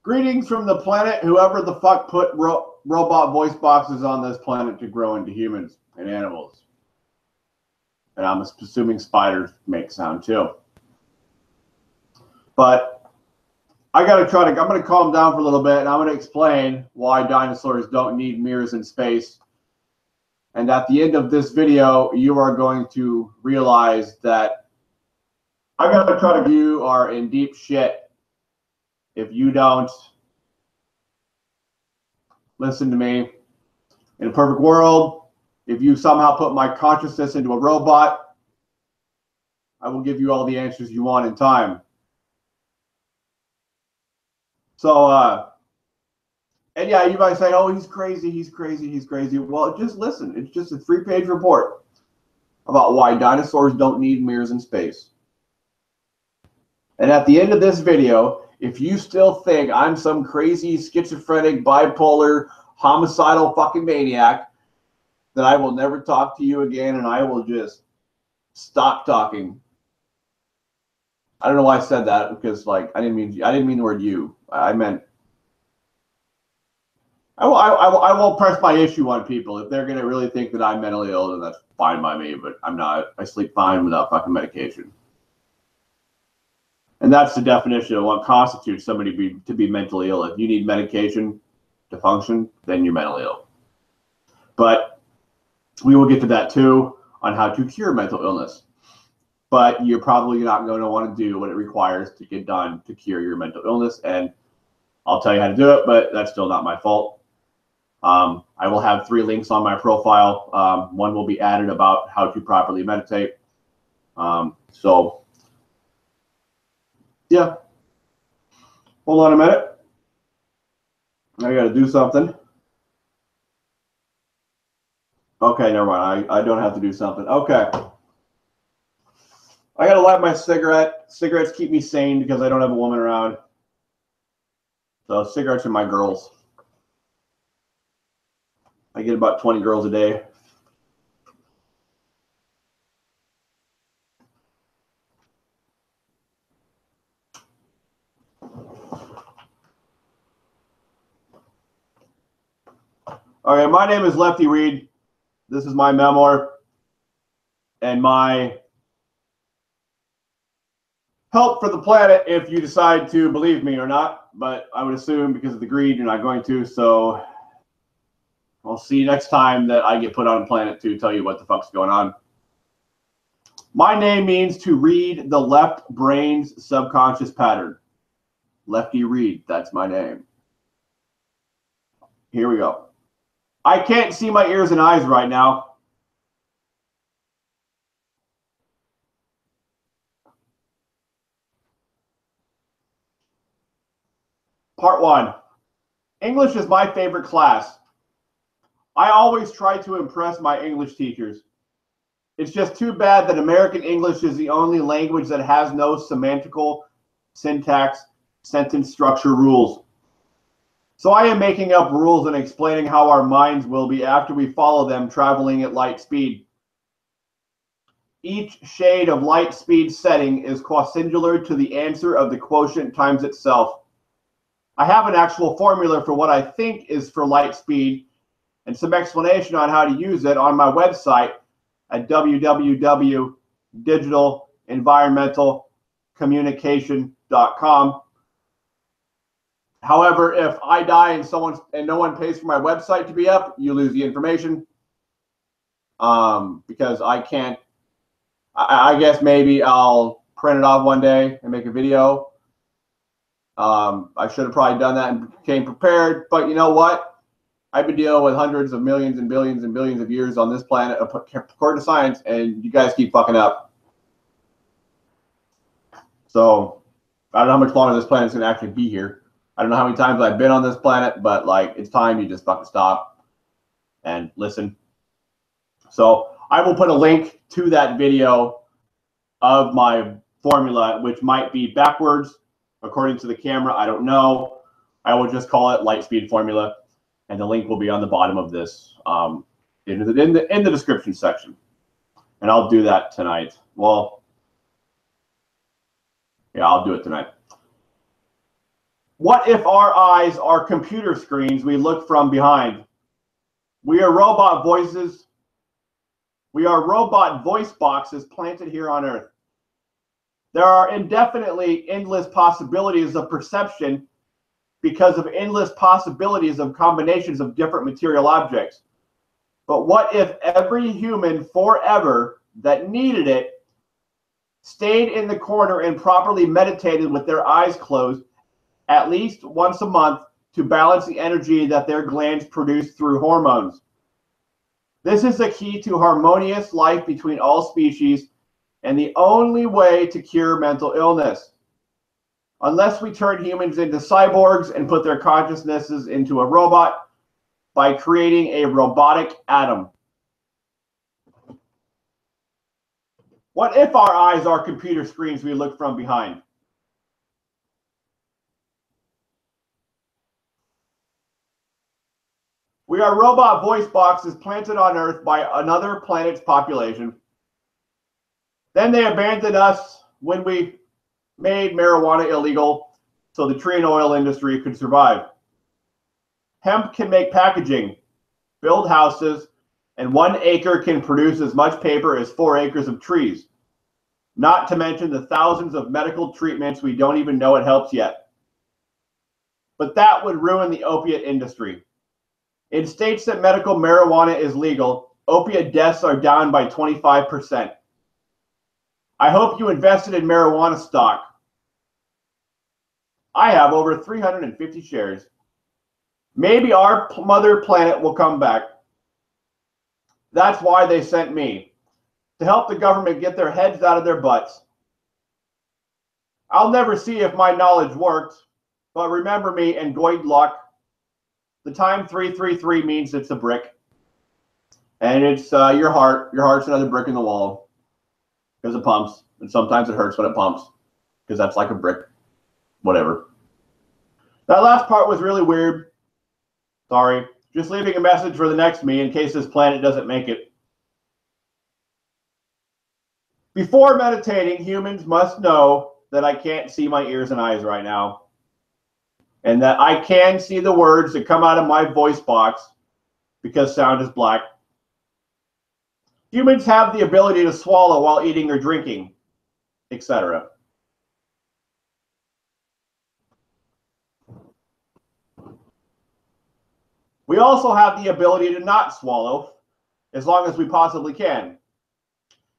Greetings from the planet. Whoever the fuck put robot voice boxes on this planet to grow into humans and animals. And I'm assuming spiders make sound too. But I'm going to calm down for a little bit, and I'm going to explain why dinosaurs don't need mirrors in space. And at the end of this video, you are going to realize that I'm going to try to you are in deep shit if you don't listen to me. In a perfect world, if you somehow put my consciousness into a robot, I will give you all the answers you want in time. So, and yeah, you might say, oh, he's crazy, he's crazy, he's crazy. Well, just listen. It's just a 3-page report about why dinosaurs don't need mirrors in space. And at the end of this video, if you still think I'm some crazy, schizophrenic, bipolar, homicidal fucking maniac, then I will never talk to you again, and I will just stop talking. I don't know why I said that, because like I didn't mean the word you. I meant I won't press my issue on people. If they're gonna really think that I'm mentally ill, then that's fine by me. But I'm not. I sleep fine without fucking medication. And that's the definition of what constitutes somebody to be mentally ill. If you need medication to function, then you're mentally ill. But we will get to that too, on how to cure mental illness. But you're probably not going to want to do what it requires to get done to cure your mental illness. And I'll tell you how to do it, but that's still not my fault. I will have 3 links on my profile. One will be added about how to properly meditate. So, yeah. Hold on a minute. I got to do something. Okay, never mind. I don't have to do something. Okay. I got to light my cigarette. Cigarettes keep me sane because I don't have a woman around. So cigarettes are my girls. I get about 20 girls a day. All right, my name is Lefty Reed. This is my memoir and my help for the planet if you decide to believe me or not. But I would assume because of the greed, you're not going to. So I'll see you next time that I get put on a planet to tell you what the fuck's going on. My name means to read the left brain's subconscious pattern. Lefty Reed, that's my name. Here we go. I can't see my ears and eyes right now. Part 1. English is my favorite class. I always try to impress my English teachers. It's just too bad that American English is the only language that has no semantical, syntax, sentence structure rules. So I am making up rules and explaining how our minds will be after we follow them traveling at light speed. Each shade of light speed setting is quasingular to the answer of the quotient times itself. I have an actual formula for what I think is for light speed and some explanation on how to use it on my website at www.digitalenvironmentalcommunication.com. However, if I die and no one pays for my website to be up, you lose the information. Because I can't. I guess maybe I'll print it off one day and make a video. I should have probably done that and came prepared. But you know what? I've been dealing with hundreds of millions and billions of years on this planet, according to science, and you guys keep fucking up. So I don't know how much longer this planet's going to actually be here. I don't know how many times I've been on this planet, but like it's time you just fucking stop and listen. So I will put a link to that video of my formula, which might be backwards according to the camera. I don't know. I will just call it Lightspeed formula, and the link will be on the bottom of this in the description section. And I'll do that tonight. Well, yeah, I'll do it tonight. What if our eyes are computer screens we look from behind? We are robot voices. We are robot voice boxes planted here on Earth. There are indefinitely endless possibilities of perception because of endless possibilities of combinations of different material objects. But what if every human forever that needed it stayed in the corner and properly meditated with their eyes closed at least once a month to balance the energy that their glands produce through hormones? This is the key to harmonious life between all species and the only way to cure mental illness. Unless we turn humans into cyborgs and put their consciousnesses into a robot by creating a robotic atom. What if our eyes are computer screens we look from behind? We are robot voice boxes planted on Earth by another planet's population. Then they abandoned us when we made marijuana illegal so the tree and oil industry could survive. Hemp can make packaging, build houses, and 1 acre can produce as much paper as 4 acres of trees. Not to mention the thousands of medical treatments we don't even know it helps yet. But that would ruin the opiate industry. In states that medical marijuana is legal, opiate deaths are down by 25%. I hope you invested in marijuana stock. I have over 350 shares. Maybe our mother planet will come back. That's why they sent me, to help the government get their heads out of their butts. I'll never see if my knowledge worked, but remember me and good luck. The time 333 means it's a brick. And it's your heart. Your heart's another brick in the wall because it pumps. And sometimes it hurts when it pumps because that's like a brick. Whatever. That last part was really weird. Sorry. Just leaving a message for the next me in case this planet doesn't make it. Before meditating, humans must know that I can't see my ears and eyes right now, and that I can see the words that come out of my voice box because sound is black. Humans have the ability to swallow while eating or drinking, etc. We also have the ability to not swallow as long as we possibly can.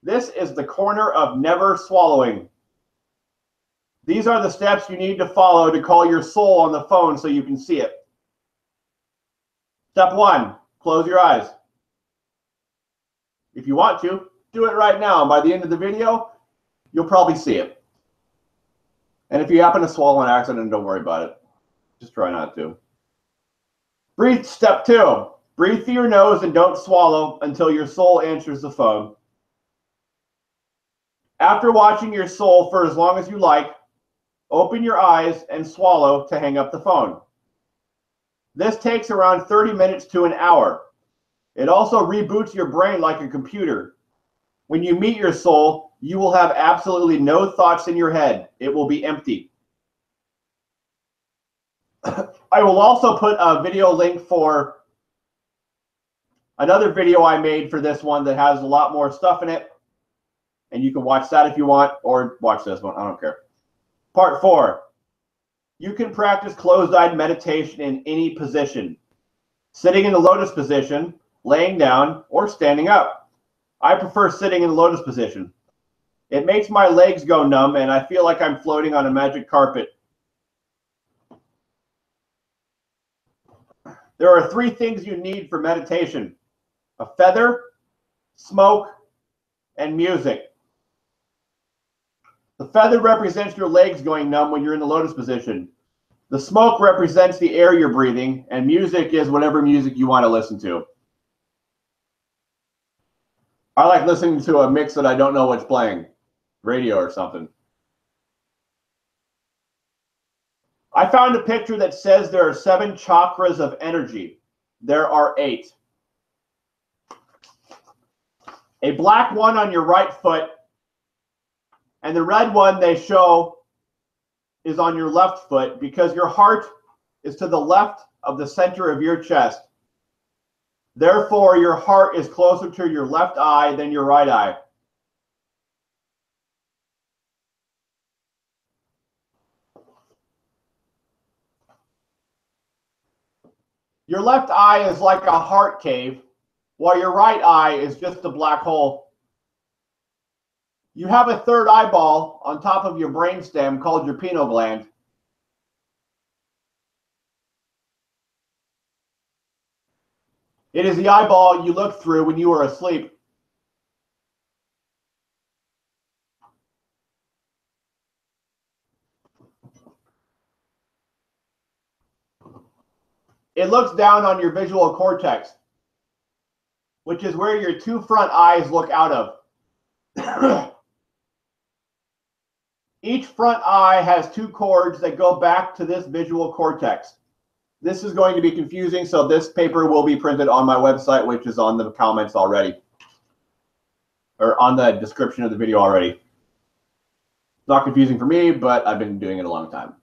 This is the corner of never swallowing. These are the steps you need to follow to call your soul on the phone so you can see it. Step 1, close your eyes. If you want to, do it right now. And by the end of the video, you'll probably see it. And if you happen to swallow an accident, don't worry about it. Just try not to. Breathe. Step 2, breathe through your nose and don't swallow until your soul answers the phone. After watching your soul for as long as you like, open your eyes and swallow to hang up the phone. This takes around 30 minutes to an hour. It also reboots your brain like a computer. When you meet your soul, you will have absolutely no thoughts in your head. It will be empty. I will also put a video link for another video I made for this one that has a lot more stuff in it. And you can watch that if you want, or watch this one. I don't care. Part 4. You can practice closed-eyed meditation in any position. Sitting in the lotus position, laying down, or standing up. I prefer sitting in the lotus position. It makes my legs go numb and I feel like I'm floating on a magic carpet. There are 3 things you need for meditation: a feather, smoke, and music. The feather represents your legs going numb when you're in the lotus position. The smoke represents the air you're breathing, and music is whatever music you want to listen to. I like listening to a mix that I don't know what's playing, radio or something. I found a picture that says there are 7 chakras of energy. There are 8. A black one on your right foot, and the red one they show is on your left foot because your heart is to the left of the center of your chest. Therefore, your heart is closer to your left eye than your right eye. Your left eye is like a heart cave, while your right eye is just a black hole. You have a third eyeball on top of your brainstem called your pineal gland. It is the eyeball you look through when you are asleep. It looks down on your visual cortex, which is where your two front eyes look out of. Each front eye has two cords that go back to this visual cortex. This is going to be confusing, so this paper will be printed on my website, which is on the comments already, or on the description of the video already. It's not confusing for me, but I've been doing it a long time.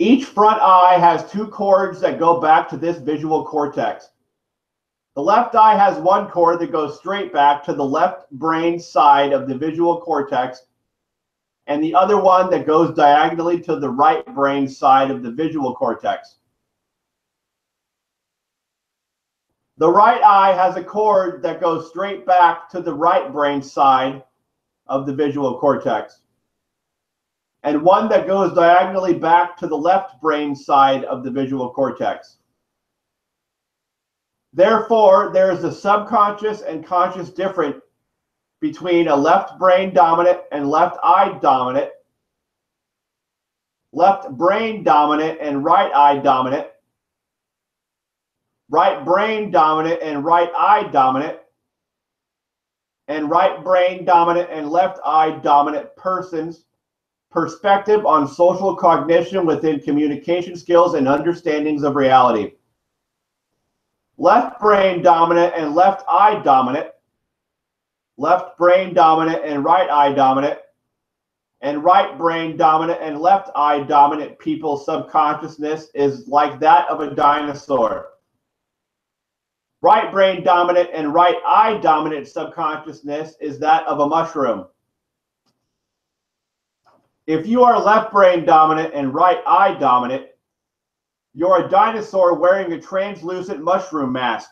Each front eye has two cords that go back to this visual cortex. The left eye has one cord that goes straight back to the left brain side of the visual cortex, and the other one that goes diagonally to the right brain side of the visual cortex. The right eye has a cord that goes straight back to the right brain side of the visual cortex, and one that goes diagonally back to the left brain side of the visual cortex. Therefore, there is a subconscious and conscious difference between a left brain dominant and left eye dominant, left brain dominant and right eye dominant, right brain dominant and right eye dominant, and right brain dominant and left eye dominant persons' perspective on social cognition within communication skills and understandings of reality. Left brain dominant and left eye dominant, left brain dominant and right eye dominant, and right brain dominant and left eye dominant people's subconsciousness is like that of a dinosaur. Right brain dominant and right eye dominant subconsciousness is that of a mushroom. If you are left brain dominant and right eye dominant, you're a dinosaur wearing a translucent mushroom mask.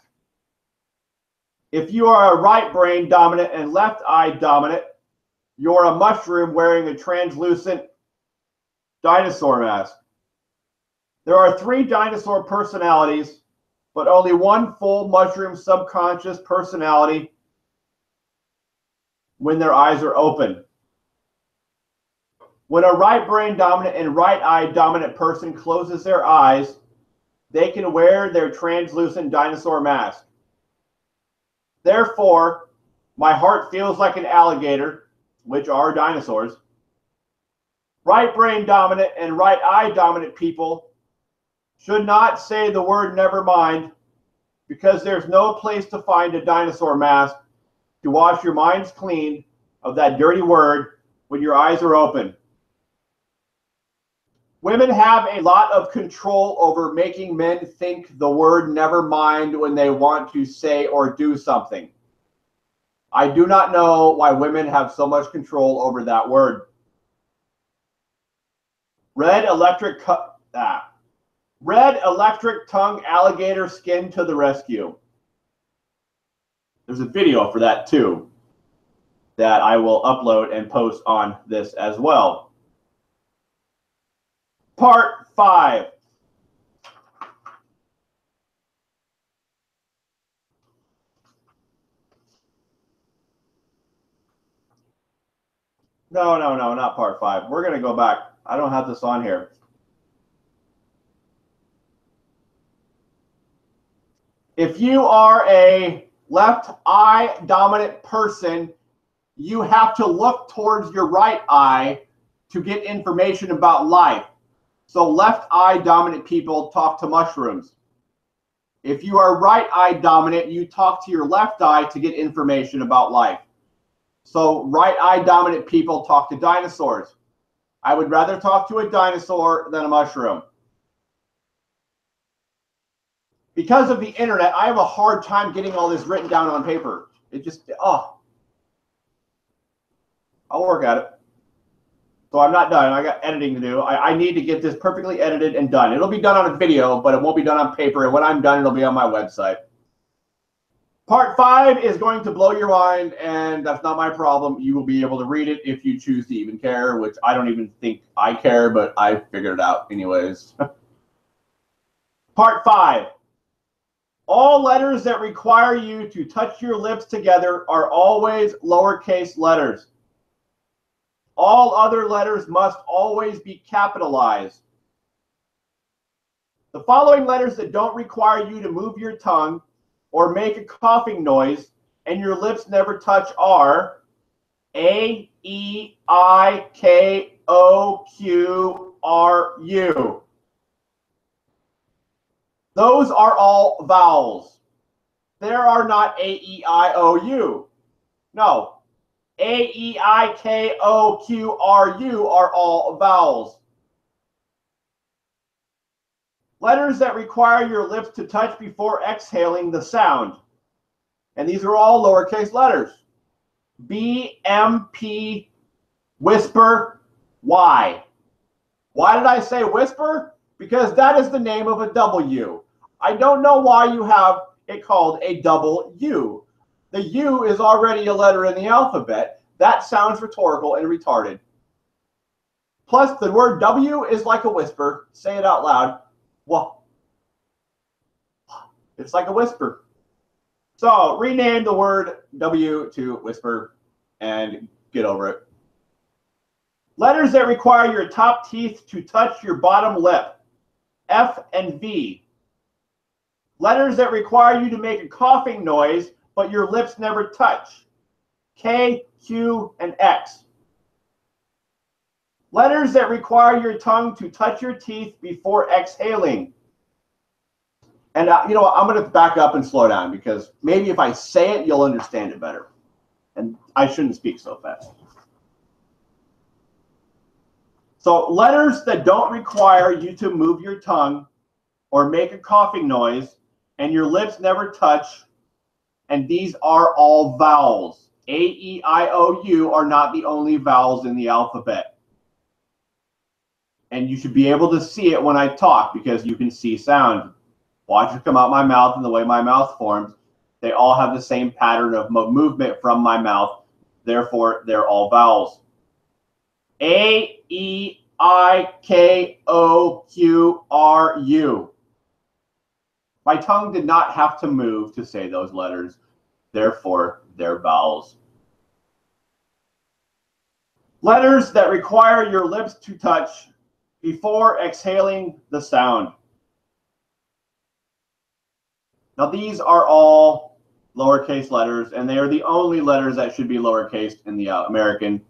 If you are a right brain dominant and left eye dominant, you're a mushroom wearing a translucent dinosaur mask. There are 3 dinosaur personalities, but only one full mushroom subconscious personality when their eyes are open. When a right brain dominant and right eye dominant person closes their eyes, they can wear their translucent dinosaur mask. Therefore, my heart feels like an alligator, which are dinosaurs. Right brain dominant and right eye dominant people should not say the word never mind, because there's no place to find a dinosaur mask to wash your minds clean of that dirty word when your eyes are open. Women have a lot of control over making men think the word never mind when they want to say or do something. I do not know why women have so much control over that word. Red electric tongue alligator skin to the rescue. There's a video for that too that I will upload and post on this as well. Part 5. No, not part 5. We're going to go back. I don't have this on here. If you are a left eye dominant person, you have to look towards your right eye to get information about life. So left eye dominant people talk to mushrooms. If you are right eye dominant, you talk to your left eye to get information about life. So right eye dominant people talk to dinosaurs. I would rather talk to a dinosaur than a mushroom. Because of the internet, I have a hard time getting all this written down on paper. It just, I'll work at it. So I'm not done. I got editing to do. I need to get this perfectly edited and done. It'll be done on a video, but it won't be done on paper. And when I'm done, it'll be on my website. Part 5 is going to blow your mind, and that's not my problem. You will be able to read it if you choose to even care, which I don't even think I care, but I figured it out anyways. Part 5. All letters that require you to touch your lips together are always lowercase letters. All other letters must always be capitalized. The following letters that don't require you to move your tongue or make a coughing noise and your lips never touch are A, E, I, K, O, Q, R, U. Those are all vowels. There are not A, E, I, O, U. No. A, E, I, K, O, Q, R, U are all vowels. Letters that require your lips to touch before exhaling the sound. And these are all lowercase letters. B, M, P, whisper, Y. Why did I say whisper? Because that is the name of a W. I don't know why you have it called a double U. The U is already a letter in the alphabet. That sounds rhetorical and retarded. Plus, the word W is like a whisper. Say it out loud. Well, it's like a whisper. So rename the word W to whisper and get over it. Letters that require your top teeth to touch your bottom lip. F and V. Letters that require you to make a coughing noise, but your lips never touch. K, Q, and X. Letters that require your tongue to touch your teeth before exhaling. And you know what? I'm going to back up and slow down because maybe if I say it, you'll understand it better. And I shouldn't speak so fast. So letters that don't require you to move your tongue or make a coughing noise and your lips never touch, and these are all vowels. A, E, I, O, U are not the only vowels in the alphabet. And you should be able to see it when I talk because you can see sound. Watch it come out my mouth and the way my mouth forms. They all have the same pattern of movement from my mouth. Therefore, they're all vowels. A, E, I, K, O, Q, R, U. My tongue did not have to move to say those letters. Therefore, they're vowels. Letters that require your lips to touch before exhaling the sound. Now, these are all lowercase letters, and they are the only letters that should be lowercase in the American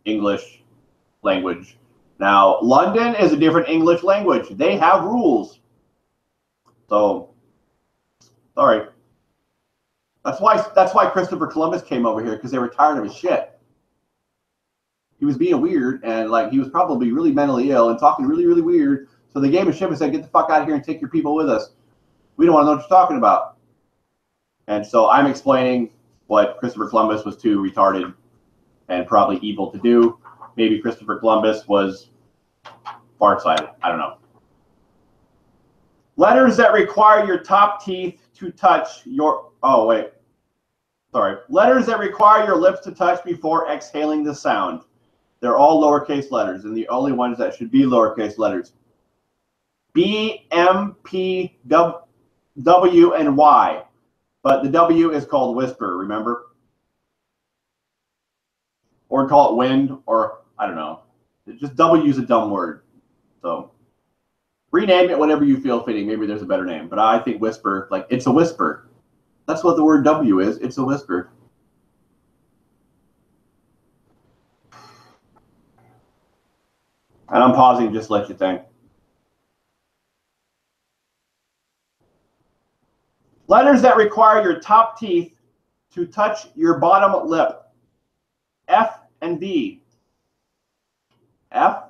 English language. Now, London is a different English language. They have rules. So, sorry. That's why Christopher Columbus came over here, because they were tired of his shit. He was being weird, and like he was probably really mentally ill and talking really, really weird. So they gave him a ship and said, "Get the fuck out of here and take your people with us. We don't want to know what you're talking about." And so I'm explaining what Christopher Columbus was too retarded and probably evil to do. Maybe Christopher Columbus was farsighted. I don't know. Letters that require your top teeth to touch your... Oh, wait. Sorry. Letters that require your lips to touch before exhaling the sound. They're all lowercase letters, and the only ones that should be lowercase letters. B, M, P, W, and Y. But the W is called whisper, remember? Or call it wind, or I don't know. Just W is a dumb word. So rename it whatever you feel fitting. Maybe there's a better name. But I think whisper, like it's a whisper. That's what the word W is. It's a whisper. And I'm pausing just to let you think. Letters that require your top teeth to touch your bottom lip. F and V. F,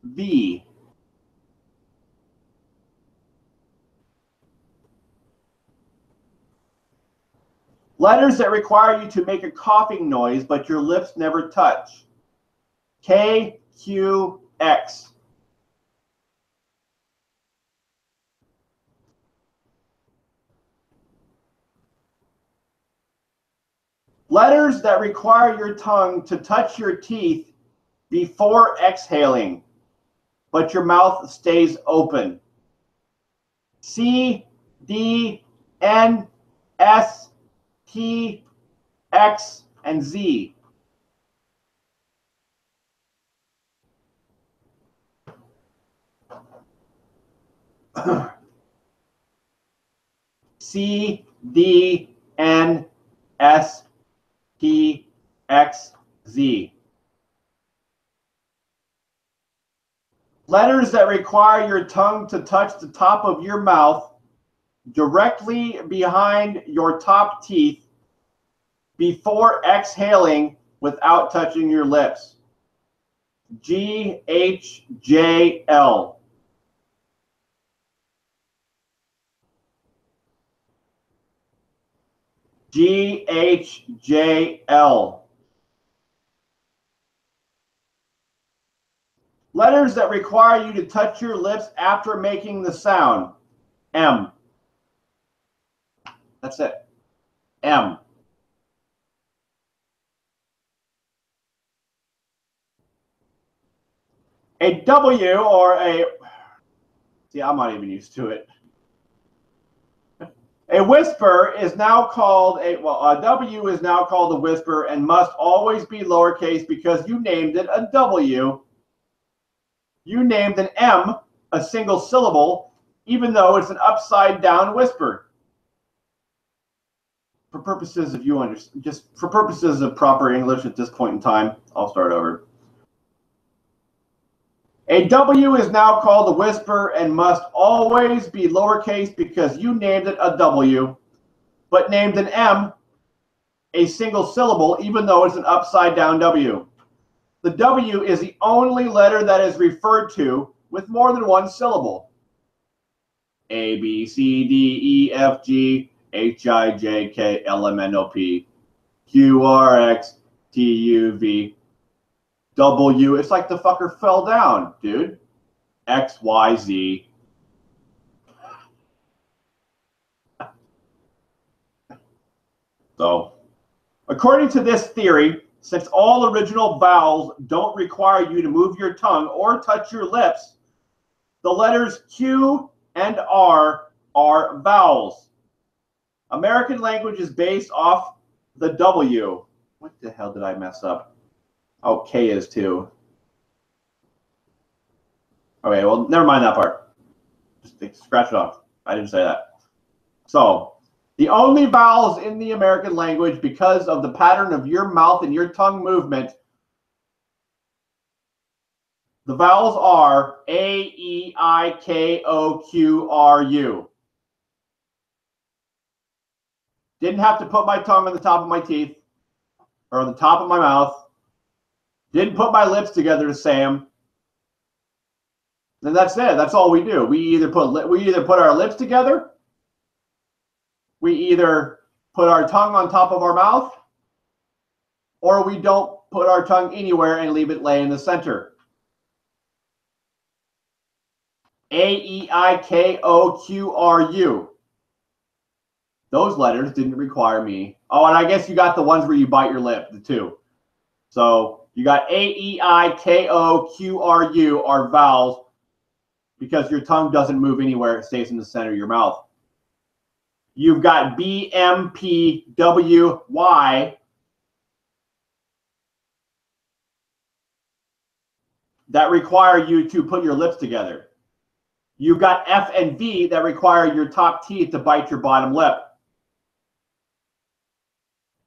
V. Letters that require you to make a coughing noise, but your lips never touch. K, Q, X. Letters that require your tongue to touch your teeth before exhaling, but your mouth stays open. C, D, N, S, T, X, and Z. C, D, N, S, T, X, Z. Letters that require your tongue to touch the top of your mouth directly behind your top teeth before exhaling without touching your lips. G, H, J, L. G, H, J, L. Letters that require you to touch your lips after making the sound. M. That's it. M. A W or a... See, I'm not even used to it. A whisper is now called a W is now called a whisper and must always be lowercase because you named it a W. You named an M a single syllable, even though it's an upside down whisper. For purposes of just for purposes of proper English at this point in time, I'll start over. A W is now called a whisper and must always be lowercase because you named it a W, but named an M a single syllable, even though it's an upside down W. The W is the only letter that is referred to with more than one syllable. A, B, C, D, E, F, G, H, I, J, K, L, M, N, O, P, Q, R, X, T, U, V, W. It's like the fucker fell down, dude. X, Y, Z. So, according to this theory, since all original vowels don't require you to move your tongue or touch your lips, the letters Q and R are vowels. American language is based off the W. What the hell did I mess up? Oh, K is too. Okay, well, never mind that part. Just scratch it off. I didn't say that. So, the only vowels in the American language, because of the pattern of your mouth and your tongue movement, the vowels are A, E, I, K, O, Q, R, U. Didn't have to put my tongue on the top of my teeth or on the top of my mouth. Didn't put my lips together to say them. Then that's it. That's all we do. We either put our lips together, we either put our tongue on top of our mouth, or we don't put our tongue anywhere and leave it lay in the center. A, E, I, K, O, Q, R, U. Those letters didn't require me. Oh, and I guess you got the ones where you bite your lip, the two. So you got A, E, I, K, O, Q, R, U are vowels because your tongue doesn't move anywhere. It stays in the center of your mouth. You've got B, M, P, W, Y that require you to put your lips together. You've got F and V that require your top teeth to bite your bottom lip.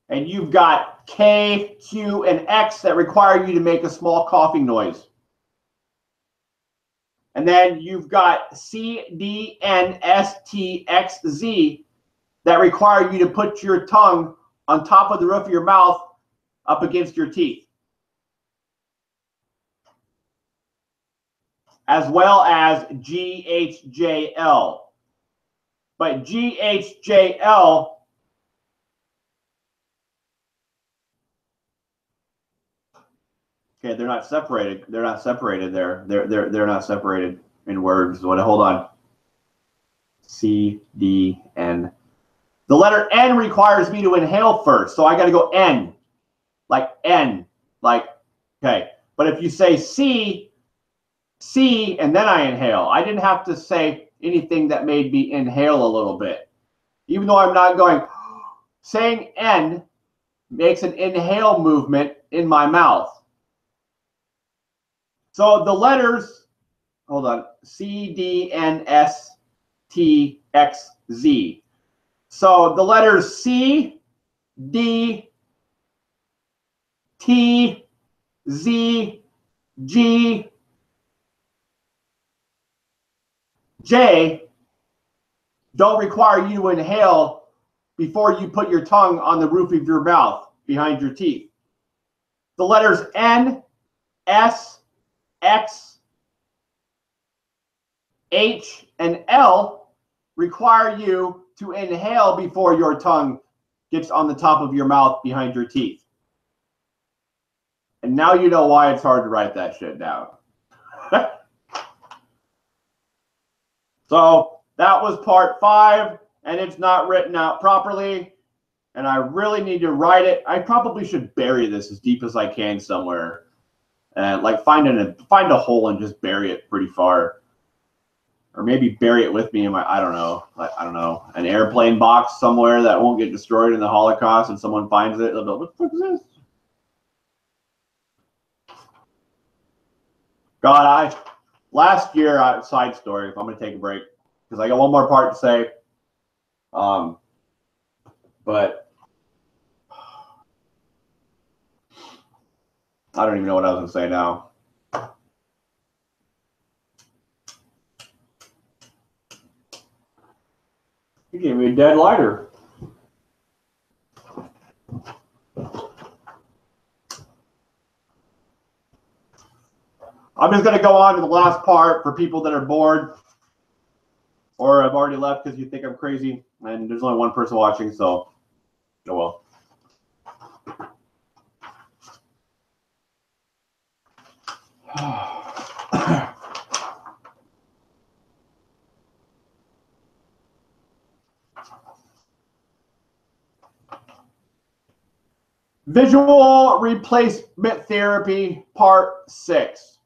And you've got K, Q, and X that require you to make a small coughing noise. And then you've got C, D, N, S, T, X, Z that require you to put your tongue on top of the roof of your mouth up against your teeth. As well as GHJL. But GHJL okay, they're not separated. They're not separated there. They're not separated in words. Hold on. C, D, N. The letter N requires me to inhale first. So I got to go N. Like N. Like, okay. But if you say C, and then I inhale, I didn't have to say anything that made me inhale a little bit. Even though I'm not going, saying N makes an inhale movement in my mouth. So the letters, hold on, C, D, N, S, T, X, Z. So the letters C, D, T, Z, G, J don't require you to inhale before you put your tongue on the roof of your mouth behind your teeth. The letters N, S, X, H, and L require you to inhale before your tongue gets on the top of your mouth behind your teeth. And now you know why it's hard to write that shit down. So that was part 5, and it's not written out properly, and I really need to write it. I probably should bury this as deep as I can somewhere, and like find a hole and just bury it pretty far. Or maybe bury it with me in my, I don't know, an airplane box somewhere that won't get destroyed in the Holocaust, and someone finds it, they'll go, what the fuck is this? God, last year, side story, if I'm going to take a break, because I got one more part to say. But I don't even know what I was going to say now. You gave me a dead lighter. I'm just going to go on to the last part for people that are bored or have already left because you think I'm crazy, and there's only one person watching, so oh well. Visual replacement therapy, part 6.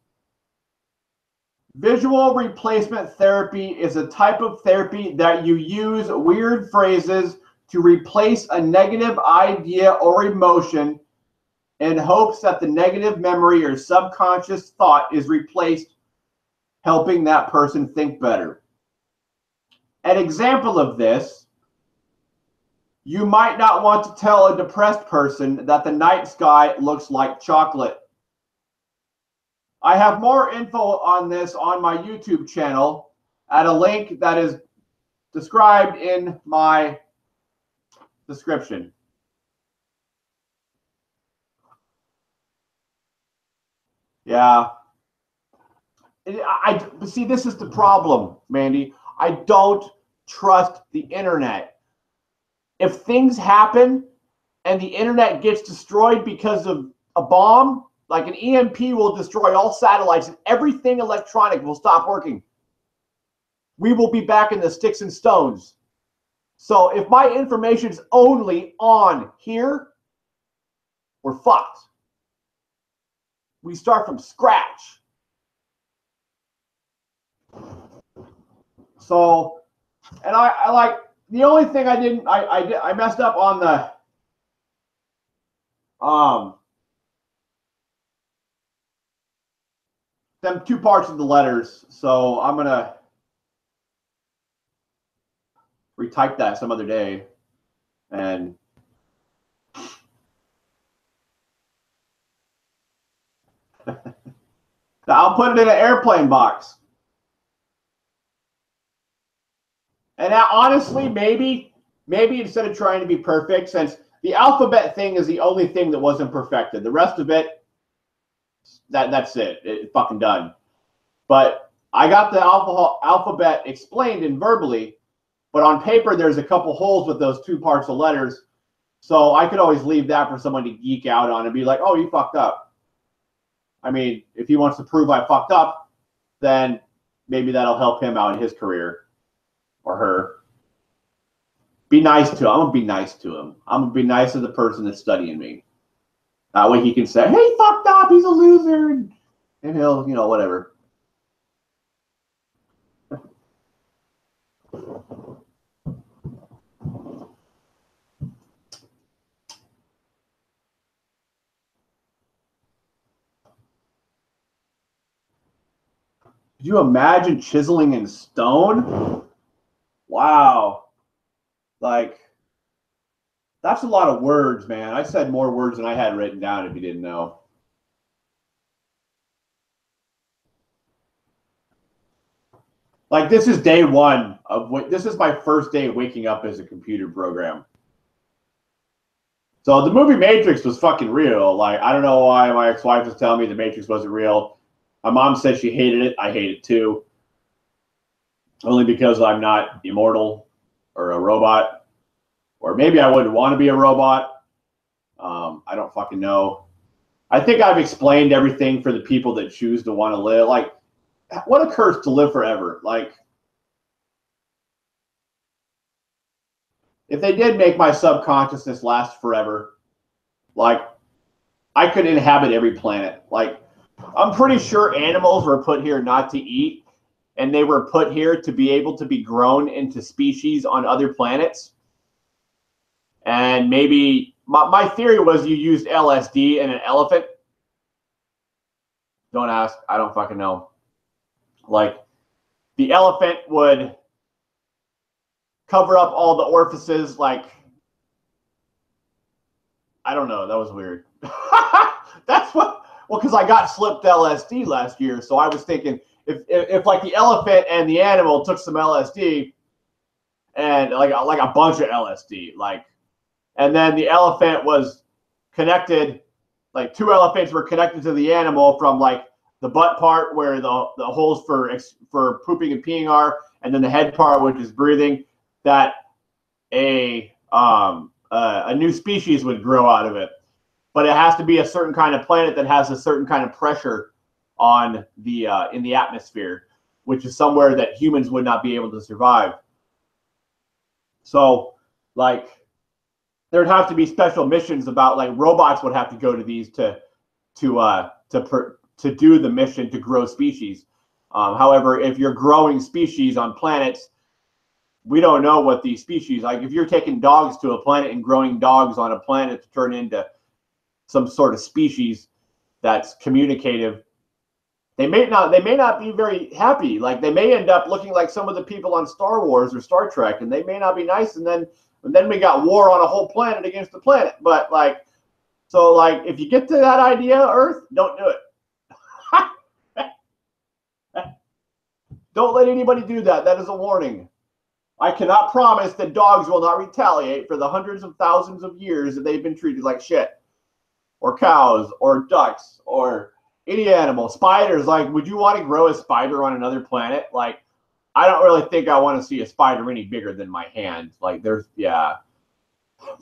Visual replacement therapy is a type of therapy that you use weird phrases to replace a negative idea or emotion in hopes that the negative memory or subconscious thought is replaced, helping that person think better. An example of this, you might not want to tell a depressed person that the night sky looks like chocolate. I have more info on this on my YouTube channel at a link that is described in my description. Yeah. See, this is the problem, Mandy. I don't trust the internet. If things happen and the internet gets destroyed because of a bomb, like an EMP will destroy all satellites and everything electronic will stop working. We will be back in the sticks and stones. So if my information is only on here, we're fucked. We start from scratch. So, and I like, the only thing I messed up on the them 2 parts of the letters. So I'm gonna retype that some other day, and I'll put it in an airplane box. And honestly, maybe instead of trying to be perfect, since The alphabet thing is the only thing that wasn't perfected. The rest of it, that's it. It's fucking done. But I got the alphabet explained and verbally, but on paper there's a couple holes with those two parts of letters. So I could always leave that for someone to geek out on and be like, oh, you fucked up. I mean, if he wants to prove I fucked up, then maybe that'll help him out in his career or her. Be nice to him. I'm going to be nice to him. I'm going to be nice to the person that's studying me. That way he can say, hey, he fucked up. He's a loser. And he'll, you know, whatever. Could you imagine chiseling in stone? Wow. Like, that's a lot of words, man. I said more words than I had written down if you didn't know. Like, this is day one of what this is my first day waking up as a computer program. So the movie Matrix was fucking real. Like, I don't know why my ex-wife was telling me the Matrix wasn't real. My mom said she hated it. I hate it too. Only because I'm not immortal or a robot. Or maybe I wouldn't want to be a robot. I don't fucking know. I think I've explained everything for the people that choose to want to live. Like, what a curse to live forever. Like, if they did make my subconsciousness last forever, like, I could inhabit every planet. Like, I'm pretty sure animals were put here not to eat, and they were put here to be able to be grown into species on other planets. And maybe my theory was you used LSD in an elephant. Don't ask. I don't fucking know. Like, the elephant would cover up all the orifices. Like, I don't know. That was weird. That's what. Well, because I got slipped LSD last year, so I was thinking if like the elephant and the animal took some LSD and like a bunch of LSD, like, and then the elephant was connected, like two elephants were connected to the animal from like the butt part where the holes for pooping and peeing are, and then the head part which is breathing. That a new species would grow out of it. But it has to be a certain kind of planet that has a certain kind of pressure on the in the atmosphere, which is somewhere that humans would not be able to survive. So, like, there'd have to be special missions about, like, robots would have to go to these to do the mission to grow species. However, if you're growing species on planets, we don't know what these species, like if you're taking dogs to a planet and growing dogs on a planet to turn into some sort of species that's communicative, they may not be very happy. Like, they may end up looking like some of the people on Star Wars or Star Trek, and they may not be nice. And then we got war on a whole planet against the planet. But like, so like, if you get to that idea, Earth, don't do it. Don't let anybody do that. That is a warning. I cannot promise that dogs will not retaliate for the hundreds of thousands of years that they've been treated like shit. Or cows, or ducks, or any animal. Spiders, like, would you want to grow a spider on another planet? Like, I don't really think I want to see a spider any bigger than my hand. Like, yeah,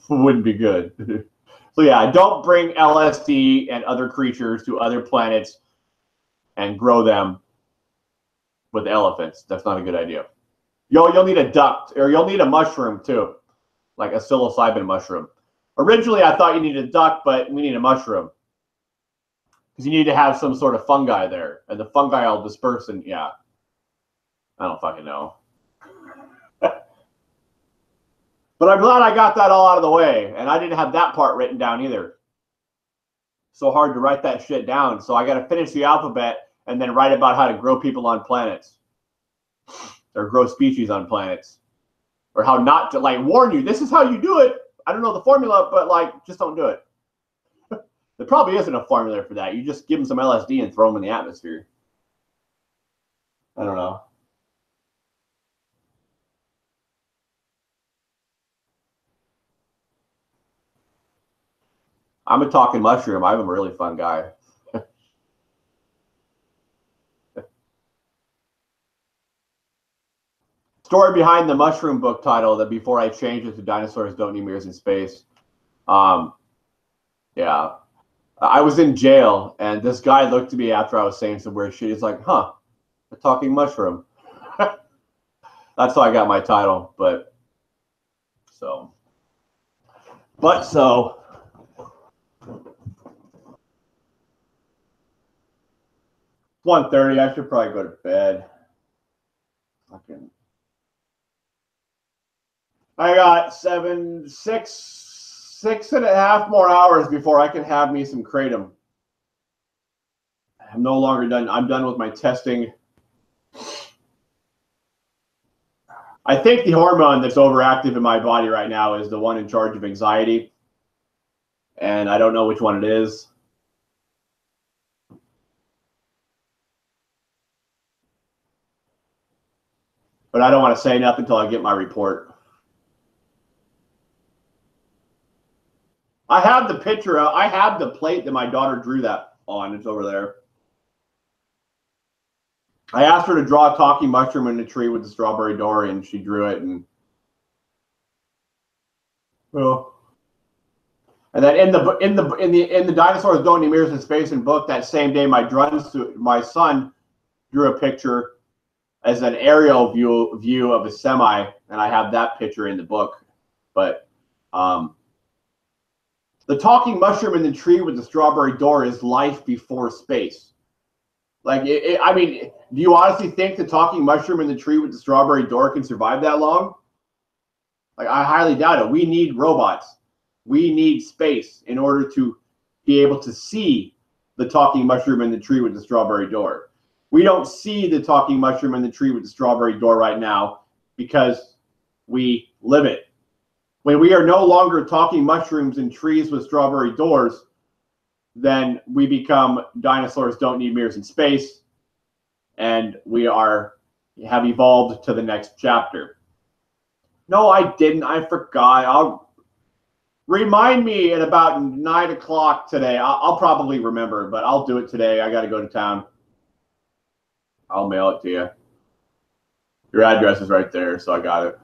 wouldn't be good. So yeah, don't bring LSD and other creatures to other planets and grow them with elephants. That's not a good idea. You'll need a duck, or you'll need a mushroom too, like a psilocybin mushroom. Originally, I thought you needed a duck, but we need a mushroom because you need to have some sort of fungi there, and the fungi will disperse. And yeah, I don't fucking know. But I'm glad I got that all out of the way, and I didn't have that part written down either. So hard to write that shit down. So I got to finish the alphabet and then write about how to grow people on planets, or grow species on planets, or how not to, like, warn you. This is how you do it. I don't know the formula, but like, just don't do it. There probably isn't a formula for that. You just give them some LSD and throw them in the atmosphere. I don't know. I'm a talking mushroom. I'm a really fun guy. Story behind the mushroom book title that before I changed it to Dinosaurs Don't Need Mirrors in Space. Yeah. I was in jail, and this guy looked at me after I was saying some weird shit. He's like, huh, a talking mushroom. That's how I got my title, but so. 1:30. I should probably go to bed. Fucking. I got 6.5 more hours before I can have me some kratom. I'm no longer done. I'm done with my testing. I think the hormone that's overactive in my body right now is the one in charge of anxiety. And I don't know which one it is. But I don't want to say nothing until I get my report. I have the picture. I have the plate that my daughter drew that on. It's over there. I asked her to draw a talking mushroom in a tree with the strawberry door, and she drew it. And well, and then in the Dinosaurs Don't Need Mirrors in Space and book that same day, my son drew a picture as an aerial view of a semi, and I have that picture in the book. But the talking mushroom in the tree with the strawberry door is life before space. Like, I mean, do you honestly think the talking mushroom in the tree with the strawberry door can survive that long? Like, I highly doubt it. We need robots. We need space in order to be able to see the talking mushroom in the tree with the strawberry door. We don't see the talking mushroom in the tree with the strawberry door right now because we live it. When we are no longer talking mushrooms in trees with strawberry doors, then we become Dinosaurs Don't Need Mirrors in Space, and we have evolved to the next chapter. No, I didn't. I forgot. I'll remind me at about 9 o'clock today. I'll probably remember, but I'll do it today. I got to go to town. I'll mail it to you. Your address is right there, so I got it.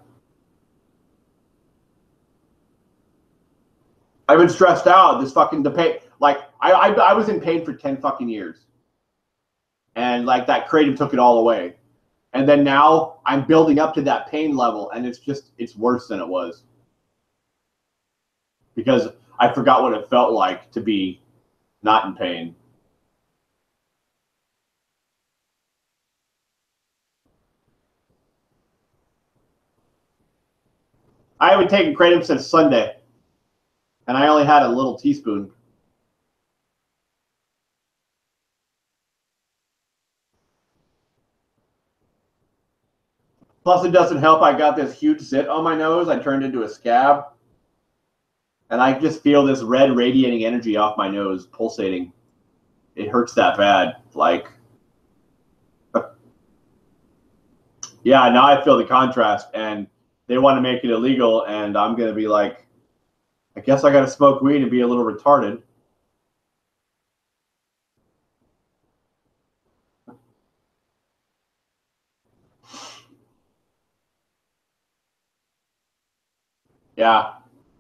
I've been stressed out. This fucking pain. Like, I was in pain for 10 fucking years. And like that kratom took it all away. And then now I'm building up to that pain level, and it's worse than it was. Because I forgot what it felt like to be not in pain. I haven't taken kratom since Sunday. And I only had a little teaspoon. Plus, it doesn't help. I got this huge zit on my nose. I turned into a scab. And I just feel this red radiating energy off my nose, pulsating. It hurts that bad. Like, yeah, now I feel the contrast. And they want to make it illegal. And I'm going to be like, I guess I got to smoke weed and be a little retarded. Yeah,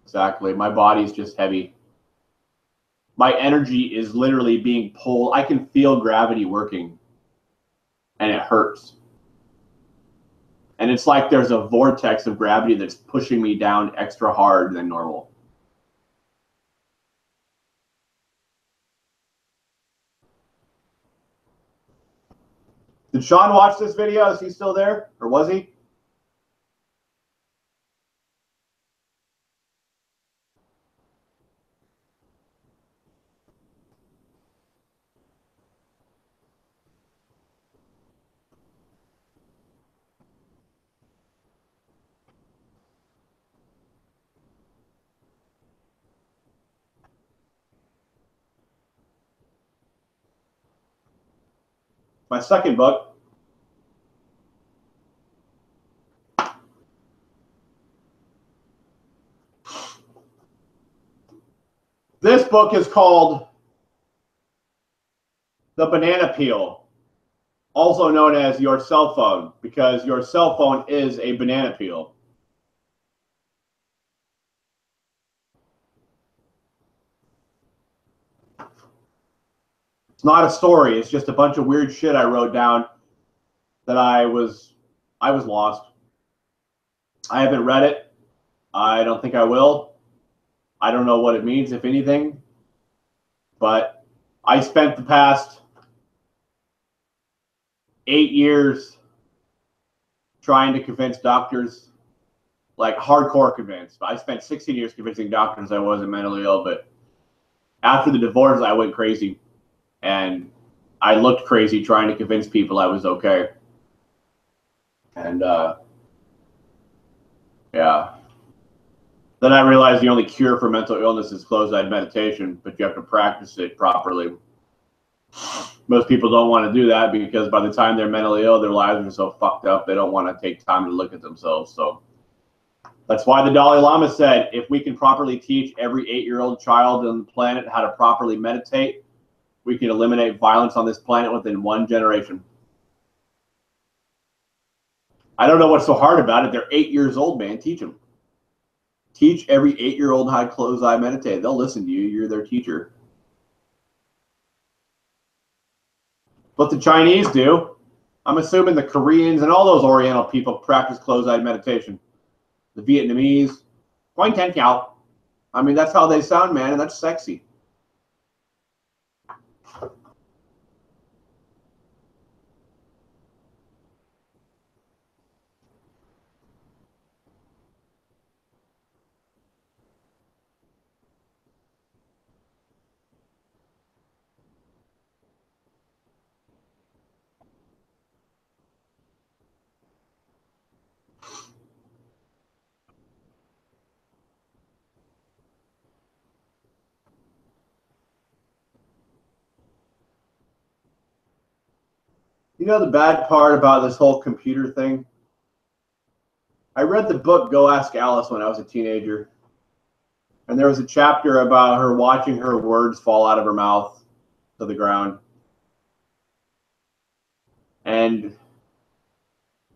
exactly. My body's just heavy. My energy is literally being pulled. I can feel gravity working, and it hurts. And it's like there's a vortex of gravity that's pushing me down extra hard than normal. Did Sean watch this video? Is he still there? Or was he? My second book. This book is called The Banana Peel, also known as Your Cell Phone, because your cell phone is a banana peel. It's not a story. It's just a bunch of weird shit I wrote down that I was lost. I haven't read it. I don't think I will. I don't know what it means, if anything. But I spent the past 8 years trying to convince doctors, like hardcore convinced. I spent 16 years convincing doctors I wasn't mentally ill, but after the divorce, I went crazy. And I looked crazy trying to convince people I was okay. And yeah. Then I realized the only cure for mental illness is closed-eyed meditation, but you have to practice it properly. Most people don't want to do that because by the time they're mentally ill, their lives are so fucked up, they don't want to take time to look at themselves. So that's why the Dalai Lama said, if we can properly teach every 8-year-old child on the planet how to properly meditate, we can eliminate violence on this planet within 1 generation. I don't know what's so hard about it. They're 8 years old, man. Teach them. Teach every 8-year-old how to close eye meditate. They'll listen to you. You're their teacher. What the Chinese do, I'm assuming the Koreans and all those Oriental people practice closed-eyed meditation. The Vietnamese, Quang Tan Kiao. I mean, that's how they sound, man, and that's sexy. You know the bad part about this whole computer thing? I read the book Go Ask Alice when I was a teenager. And there was a chapter about her watching her words fall out of her mouth to the ground. And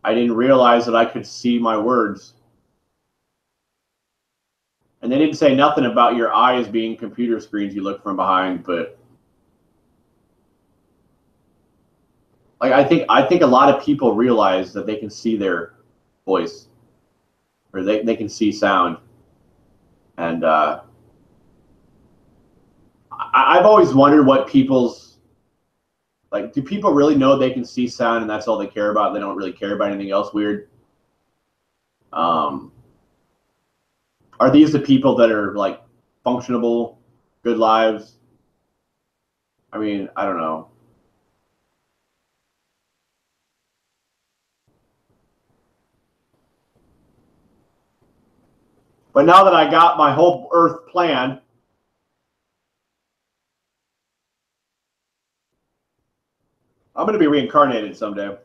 I didn't realize that I could see my words. And they didn't say nothing about your eyes being computer screens you look from behind, but like I think a lot of people realize that they can see their voice, or they can see sound. And I've always wondered what people's, like, do people really know they can see sound and that's all they care about? They don't really care about anything else weird? Are these the people that are like functionable, good lives? I mean, I don't know. But now that I got my whole Earth plan, I'm going to be reincarnated someday.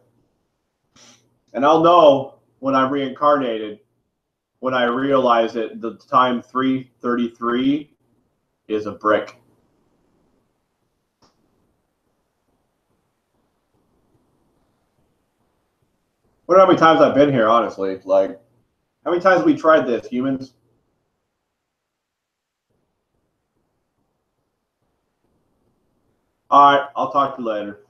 And I'll know when I'm reincarnated when I realize that the time 333 is a brick. I wonder how many times I've been here, honestly. Like, how many times have we tried this, humans? All right, I'll talk to you later.